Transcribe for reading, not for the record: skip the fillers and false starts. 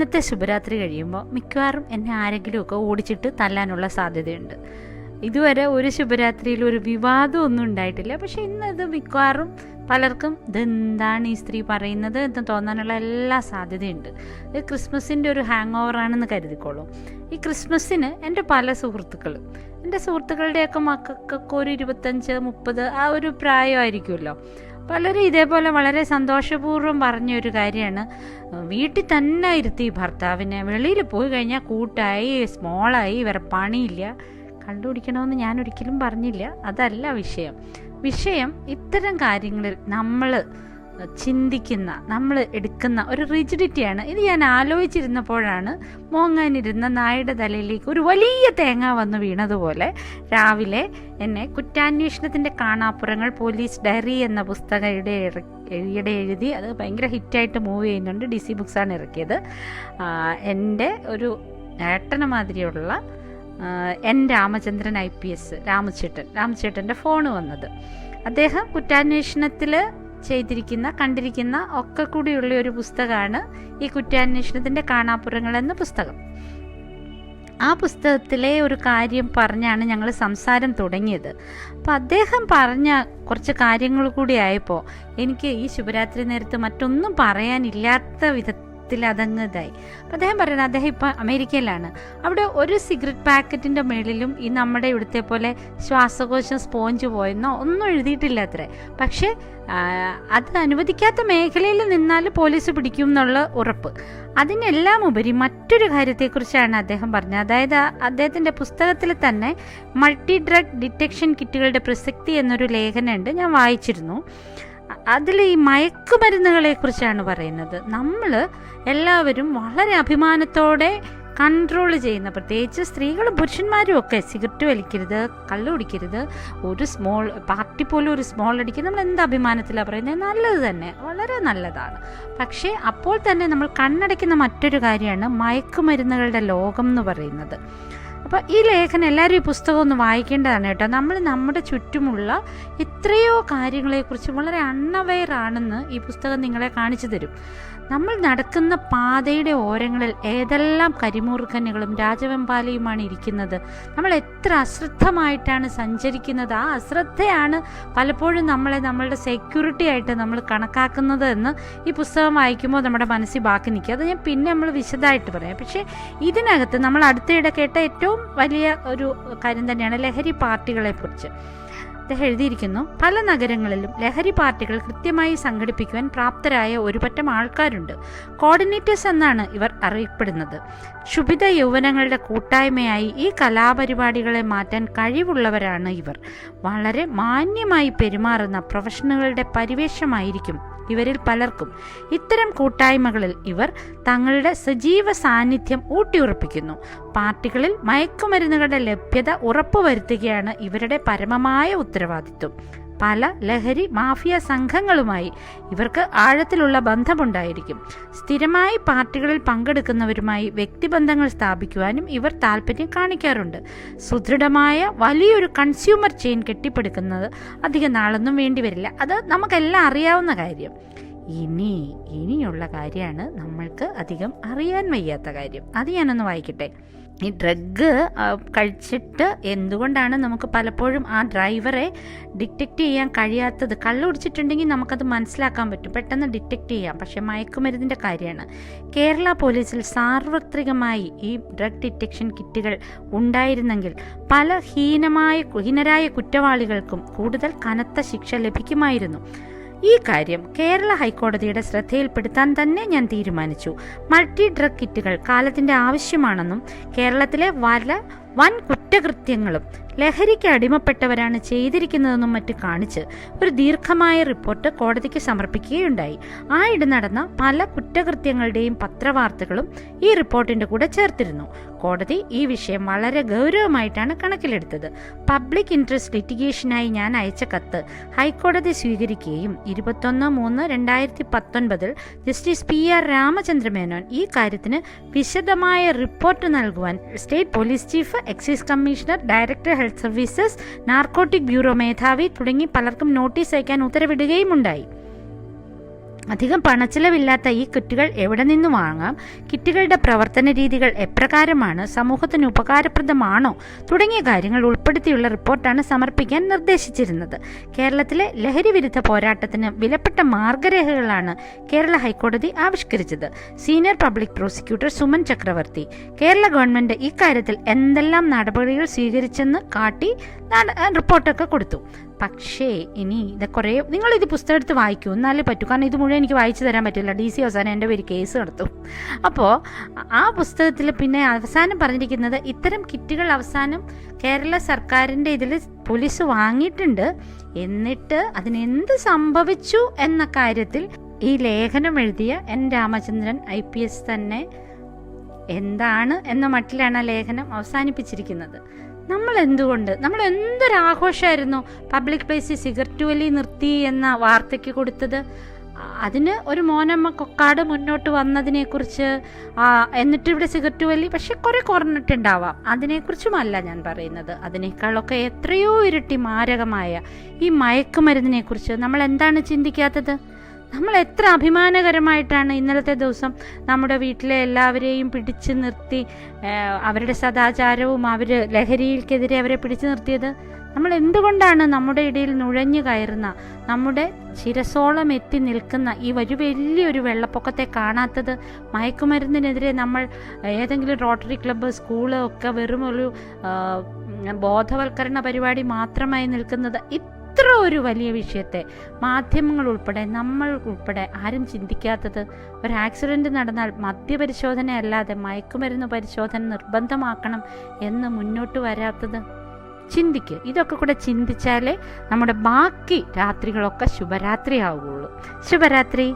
ഇന്നത്തെ ശുഭരാത്രി കഴിയുമ്പോൾ മിക്കവാറും എന്നെ ആരെങ്കിലുമൊക്കെ ഓടിച്ചിട്ട് തല്ലാനുള്ള സാധ്യതയുണ്ട്. ഇതുവരെ ഒരു ശുഭരാത്രിയിൽ ഒരു വിവാദമൊന്നും ഉണ്ടായിട്ടില്ല. പക്ഷെ ഇന്നത് മിക്കവാറും പലർക്കും ഇതെന്താണ് ഈ സ്ത്രീ പറയുന്നത് എന്ന് തോന്നാനുള്ള എല്ലാ സാധ്യതയുണ്ട്. ഇത് ക്രിസ്മസിൻ്റെ ഒരു ഹാങ് ഓവറാണെന്ന് കരുതിക്കോളൂ. ഈ ക്രിസ്മസിന് എൻ്റെ പല സുഹൃത്തുക്കളും, എൻ്റെ സുഹൃത്തുക്കളുടെയൊക്കെ മക്കൾക്കൊക്കെ ഒരു 25-30 ആ ഒരു പ്രായമായിരിക്കുമല്ലോ. പലരും ഇതേപോലെ വളരെ സന്തോഷപൂർവ്വം പറഞ്ഞൊരു കാര്യമാണ്, വീട്ടിൽ തന്നെ ഇരുത്തി ഭർത്താവിനെ, വെളിയിൽ പോയി കഴിഞ്ഞാൽ കൂട്ടായി സ്മോളായി വേറെ പണിയില്ല. കണ്ടുപിടിക്കണമെന്ന് ഞാൻ ഒരിക്കലും പറഞ്ഞില്ല, അതല്ല വിഷയം. ഇത്തരം കാര്യങ്ങളിൽ നമ്മൾ ചിന്തിക്കുന്ന, നമ്മൾ എടുക്കുന്ന ഒരു റിജിഡിറ്റിയാണ്. ഇത് ഞാൻ ആലോചിച്ചിരുന്നപ്പോഴാണ് മോങ്ങാനിരുന്ന നായുടെ തലയിലേക്ക് ഒരു വലിയ തേങ്ങ വന്ന് വീണതുപോലെ രാവിലെ എന്നെ കുറ്റാന്വേഷണത്തിൻ്റെ കാണാപ്പുറങ്ങൾ പോലീസ് ഡയറി എന്ന പുസ്തകം ഈയിടെ എഴുതി, അത് ഭയങ്കര ഹിറ്റായിട്ട് മൂവ് ചെയ്യുന്നുണ്ട്. DC ബുക്സാണ് ഇറക്കിയത്. എൻ്റെ ഒരു ഏട്ടന മാതിരിയുള്ള N. രാമചന്ദ്രൻ IPS രാമചേട്ടൻ്റെ ഫോണ് വന്നത്. അദ്ദേഹം കുറ്റാന്വേഷണത്തിൽ കണ്ടിരിക്കുന്ന ഒക്കെ കൂടിയുള്ള ഒരു പുസ്തകമാണ് ഈ കുറ്റാന്വേഷണത്തിൻ്റെ കാണാപ്പുറങ്ങൾ എന്ന പുസ്തകം. ആ പുസ്തകത്തിലെ ഒരു കാര്യം പറഞ്ഞാണ് ഞങ്ങൾ സംസാരം തുടങ്ങിയത്. അപ്പോൾ അദ്ദേഹം പറഞ്ഞ കുറച്ച് കാര്യങ്ങൾ കൂടി ആയപ്പോൾ എനിക്ക് ഈ ശുഭരാത്രി നേരത്ത് മറ്റൊന്നും പറയാനില്ലാത്ത വിധത്തിൽ അതങ്ങ് ഇതായി. അപ്പം അദ്ദേഹം പറയുന്നത്, അദ്ദേഹം ഇപ്പം അമേരിക്കയിലാണ്. അവിടെ ഒരു സിഗരറ്റ് പാക്കറ്റിൻ്റെ മേളിലും ഈ നമ്മുടെ ഇവിടുത്തെ പോലെ ശ്വാസകോശം സ്പോഞ്ച് പോയെന്നോ ഒന്നും എഴുതിയിട്ടില്ല അത്രേ. പക്ഷേ അത് അനുവദിക്കാത്ത മേഖലയിൽ നിന്നാൽ പോലീസ് പിടിക്കും എന്നുള്ള ഉറപ്പ്. അതിനെല്ലാം ഉപരി മറ്റൊരു കാര്യത്തെക്കുറിച്ചാണ് അദ്ദേഹം പറഞ്ഞത്. അതായത് അദ്ദേഹത്തിൻ്റെ പുസ്തകത്തിൽ തന്നെ മൾട്ടി ഡ്രഗ് ഡിറ്റക്ഷൻ കിറ്റുകളുടെ പ്രസക്തി എന്നൊരു ലേഖനമുണ്ട്, ഞാൻ വായിച്ചിരുന്നു. അതിൽ ഈ മയക്കുമരുന്നുകളെ കുറിച്ചാണ് പറയുന്നത്. നമ്മൾ എല്ലാവരും വളരെ അഭിമാനത്തോടെ കൺട്രോൾ ചെയ്യുന്ന, പ്രത്യേകിച്ച് സ്ത്രീകളും പുരുഷന്മാരും ഒക്കെ, സിഗരറ്റ് വലിക്കരുത്, കള്ളു കുടിക്കരുത്, ഒരു സ്മോൾ പാർട്ടി പോലും ഒരു സ്മോൾ അടിക്കരുത്, നമ്മൾ എന്ത് അഭിമാനത്തിലാണ് പറയുന്നത്, നല്ലത് തന്നെ, വളരെ നല്ലതാണ്. പക്ഷേ അപ്പോൾ തന്നെ നമ്മൾ കണ്ണടയ്ക്കുന്ന മറ്റൊരു കാര്യമാണ് മയക്കുമരുന്നുകളുടെ ലോകം എന്ന് പറയുന്നത്. അപ്പോൾ ഈ ലേഖനം എല്ലാവരും ഈ പുസ്തകം ഒന്ന് വായിക്കേണ്ടതാണ് കേട്ടോ. നമ്മൾ നമ്മുടെ ചുറ്റുമുള്ള എത്രയോ കാര്യങ്ങളെക്കുറിച്ച് വളരെ അൺഅവെയർ ആണെന്ന് ഈ പുസ്തകം നിങ്ങളെ കാണിച്ചു തരും. നമ്മൾ നടക്കുന്ന പാതയുടെ ഓരങ്ങളിൽ ഏതെല്ലാം കരിമൂർഖനുകളും രാജവെമ്പാലയുമാണ് ഇരിക്കുന്നത്. നമ്മൾ എത്ര അശ്രദ്ധമായിട്ടാണ് സഞ്ചരിക്കുന്നത്. ആ അശ്രദ്ധയാണ് പലപ്പോഴും നമ്മളുടെ സെക്യൂരിറ്റി ആയിട്ട് നമ്മൾ കണക്കാക്കുന്നത് എന്ന് ഈ പുസ്തകം വായിക്കുമ്പോൾ നമ്മുടെ മനസ്സിൽ ബാക്കി നിൽക്കുക. അത് ഞാൻ പിന്നെ നമ്മൾ വിശദമായിട്ട് പറയാം. പക്ഷേ ഇതിനകത്ത് നമ്മൾ അടുത്തിടെ കേട്ട ഏറ്റവും വലിയ ഒരു കാര്യം തന്നെയാണ് ലഹരി പാർട്ടികളെക്കുറിച്ച്. അദ്ദേഹം എഴുതിയിരിക്കുന്നു, പല നഗരങ്ങളിലും ലഹരി പാർട്ടികൾ കൃത്യമായി സംഘടിപ്പിക്കുവാൻ പ്രാപ്തരായ ഒരുപറ്റം ആൾക്കാരുണ്ട്. കോർഡിനേറ്റേഴ്സ് എന്നാണ് ഇവർ അറിയപ്പെടുന്നത്. ക്ഷുഭിത യൗവനങ്ങളുടെ കൂട്ടായ്മയായി ഈ കലാപരിപാടികളെ മാറ്റാൻ കഴിവുള്ളവരാണ് ഇവർ. വളരെ മാന്യമായി പെരുമാറുന്ന പ്രൊഫഷണലുകളുടെ പരിവേഷമായിരിക്കും ഇവരിൽ പലർക്കും. ഇത്തരം കൂട്ടായ്മകളിൽ ഇവർ തങ്ങളുടെ സജീവ സാന്നിധ്യം ഊട്ടിയുറപ്പിക്കുന്നു. പാർട്ടികളിൽ മയക്കുമരുന്നുകളുടെ ലഭ്യത ഉറപ്പുവരുത്തുകയാണ് ഇവരുടെ പരമമായ ഉത്തരവാദിത്വം. പല ലഹരി മാഫിയ സംഘങ്ങളുമായി ഇവർക്ക് ആഴത്തിലുള്ള ബന്ധമുണ്ടായിരിക്കും. സ്ഥിരമായി പാർട്ടികളിൽ പങ്കെടുക്കുന്നവരുമായി വ്യക്തിബന്ധങ്ങൾ സ്ഥാപിക്കുവാനും ഇവർ താല്പര്യം കാണിക്കാറുണ്ട്. സുദൃഢമായ വലിയൊരു കൺസ്യൂമർ ചെയിൻ കെട്ടിപ്പടുക്കുന്നത് അധികം നാളൊന്നും വേണ്ടിവരില്ല. അത് നമുക്കെല്ലാം അറിയാവുന്ന കാര്യം. ഇനിയുള്ള കാര്യമാണ് നമ്മൾക്ക് അധികം അറിയാൻ വയ്യാത്ത കാര്യം. അത് ഞാനൊന്ന് വായിക്കട്ടെ. ഈ ഡ്രഗ് കഴിച്ചിട്ട് എന്തുകൊണ്ടാണ് നമുക്ക് പലപ്പോഴും ആ ഡ്രൈവറെ ഡിറ്റക്റ്റ് ചെയ്യാൻ കഴിയാത്തത്? കള്ളു കുടിച്ചിട്ടുണ്ടെങ്കിൽ നമുക്കത് മനസ്സിലാക്കാൻ പറ്റും, പെട്ടെന്ന് ഡിറ്റക്റ്റ് ചെയ്യാം. പക്ഷേ മയക്കുമരുന്നിൻ്റെ കാര്യമാണ്. കേരള പോലീസിൽ സാർവത്രികമായി ഈ ഡ്രഗ് ഡിറ്റക്ഷൻ കിറ്റുകൾ ഉണ്ടായിരുന്നെങ്കിൽ പല ഹീനരായ കുറ്റവാളികൾക്കും കൂടുതൽ കനത്ത ശിക്ഷ ലഭിക്കുമായിരുന്നു. ഈ കാര്യം കേരള ഹൈക്കോടതിയുടെ ശ്രദ്ധയിൽപ്പെടുത്താൻ തന്നെ ഞാൻ തീരുമാനിച്ചു. മൾട്ടി ഡ്രഗ് കിറ്റുകൾ കാലത്തിൻ്റെ ആവശ്യമാണെന്നും കേരളത്തിലെ വൻ കുറ്റകൃത്യങ്ങളും ലഹരിക്ക് അടിമപ്പെട്ടവരാണ് ചെയ്തിരിക്കുന്നതെന്നും മറ്റ് കാണിച്ച് ഒരു ദീർഘമായ റിപ്പോർട്ട് കോടതിക്ക് സമർപ്പിക്കുകയുണ്ടായി. ആയിടെ നടന്ന പല കുറ്റകൃത്യങ്ങളുടെയും പത്രവാർത്തകളും ഈ റിപ്പോർട്ടിൻ്റെ കൂടെ ചേർത്തിരുന്നു. കോടതി ഈ വിഷയം വളരെ ഗൗരവമായിട്ടാണ് കണക്കിലെടുത്തത്. പബ്ലിക് ഇൻട്രസ്റ്റ് ലിറ്റിഗേഷനായി ഞാൻ അയച്ച കത്ത് ഹൈക്കോടതി സ്വീകരിക്കുകയും 21/3/2019 ജസ്റ്റിസ് PR രാമചന്ദ്രമേനോൻ ഈ കാര്യത്തിന് വിശദമായ റിപ്പോർട്ട് നൽകുവാൻ state police chief, excise commissioner, director health services, narcotic bureau മേധാവി തുടങ്ങി പലർക്കും നോട്ടീസ് അയക്കാൻ ഉത്തരവിടുകയും ഉണ്ടായി. അധികം പണച്ചിലവില്ലാത്ത ഈ കിറ്റുകൾ എവിടെ നിന്ന് വാങ്ങാം, കിറ്റുകളുടെ പ്രവർത്തന രീതികൾ എപ്രകാരമാണ്, സമൂഹത്തിന് ഉപകാരപ്രദമാണോ തുടങ്ങിയ കാര്യങ്ങൾ ഉൾപ്പെടുത്തിയുള്ള റിപ്പോർട്ടാണ് സമർപ്പിക്കാൻ നിർദ്ദേശിച്ചിരുന്നത്. കേരളത്തിലെ ലഹരി വിരുദ്ധ പോരാട്ടത്തിന് വിലപ്പെട്ട മാർഗരേഖകളാണ് കേരള ഹൈക്കോടതി ആവിഷ്കരിച്ചത്. സീനിയർ പബ്ലിക് പ്രോസിക്യൂട്ടർ സുമൻ ചക്രവർത്തി കേരള ഗവൺമെന്റ് ഇക്കാര്യത്തിൽ എന്തെല്ലാം നടപടികൾ സ്വീകരിച്ചെന്ന് കാട്ടി റിപ്പോർട്ടൊക്കെ കൊടുത്തു. പക്ഷേ ഇനി ഇത് കുറേ നിങ്ങളിത് പുസ്തകം എടുത്ത് വായിക്കൂ, എന്നാലേ പറ്റൂ. കാരണം ഇത് മുഴുവൻ എനിക്ക് വായിച്ചു തരാൻ പറ്റില്ല. DC അവസാനം എൻ്റെ പേര് കേസ് നടത്തും. അപ്പോൾ ആ പുസ്തകത്തിൽ പിന്നെ അവസാനം പറഞ്ഞിരിക്കുന്നത് ഇത്തരം കിറ്റുകൾ അവസാനം കേരള സർക്കാരിൻ്റെ ഇതിൽ പോലീസ് വാങ്ങിയിട്ടുണ്ട്. എന്നിട്ട് അതിനെന്ത് സംഭവിച്ചു എന്ന കാര്യത്തിൽ ഈ ലേഖനം എഴുതിയ N. രാമചന്ദ്രൻ IPS തന്നെ എന്താണ് എന്ന മട്ടിലാണ് ആ ലേഖനം അവസാനിപ്പിച്ചിരിക്കുന്നത്. നമ്മൾ എന്തൊരാഘോഷമായിരുന്നു പബ്ലിക് പ്ലേസിൽ സിഗരറ്റ് വലി നിർത്തി എന്ന വാർത്തയ്ക്ക് കൊടുത്തത്. അതിന് ഒരു മോനമ്മ കൊക്കാട് മുന്നോട്ട് വന്നതിനെക്കുറിച്ച്, എന്നിട്ട് ഇവിടെ സിഗരറ്റ് വലി പക്ഷെ കുറെ കുറഞ്ഞിട്ടുണ്ടാവാം, അതിനെക്കുറിച്ചുമല്ല ഞാൻ പറയുന്നത്. അതിനേക്കാളൊക്കെ എത്രയോ ഇരട്ടി മാരകമായ ഈ മയക്കുമരുന്നിനെക്കുറിച്ച് നമ്മൾ എന്താണ് ചിന്തിക്കാത്തത്? നമ്മൾ എത്ര അഭിമാനകരമായിട്ടാണ് ഇന്നലത്തെ ദിവസം നമ്മുടെ വീട്ടിലെ എല്ലാവരെയും പിടിച്ചു നിർത്തി അവരുടെ സദാചാരവും അവർ ലഹരിക്കെതിരെ അവരെ പിടിച്ചു നിർത്തിയത്. നമ്മൾ എന്തുകൊണ്ടാണ് നമ്മുടെ ഇടയിൽ നുഴഞ്ഞു കയറുന്ന, നമ്മുടെ ശിരസോളം എത്തി നിൽക്കുന്ന ഈ വലിയൊരു വെള്ളപ്പൊക്കത്തെ കാണാത്തത്? മയക്കുമരുന്നിനെതിരെ നമ്മൾ ഏതെങ്കിലും റോട്ടറി ക്ലബ്ബ്, സ്കൂള് ഒക്കെ വെറും ഒരു ബോധവൽക്കരണ പരിപാടി മാത്രമായി നിൽക്കുന്നത്. ഇത്ര ഒരു വലിയ വിഷയത്തെ മാധ്യമങ്ങൾ ഉൾപ്പെടെ നമ്മൾ ഉൾപ്പെടെ ആരും ചിന്തിക്കാത്തത്? ഒരു ആക്സിഡൻറ്റ് നടന്നാൽ മദ്യപരിശോധന അല്ലാതെ മയക്കുമരുന്ന് പരിശോധന നിർബന്ധമാക്കണം എന്ന് മുന്നോട്ട് വരാത്തത്? ചിന്തിക്ക്. ഇതൊക്കെ കൂടെ ചിന്തിച്ചാലേ നമ്മുടെ ബാക്കി രാത്രികളൊക്കെ ശുഭരാത്രി ആവുകയുള്ളൂ. ശുഭരാത്രി.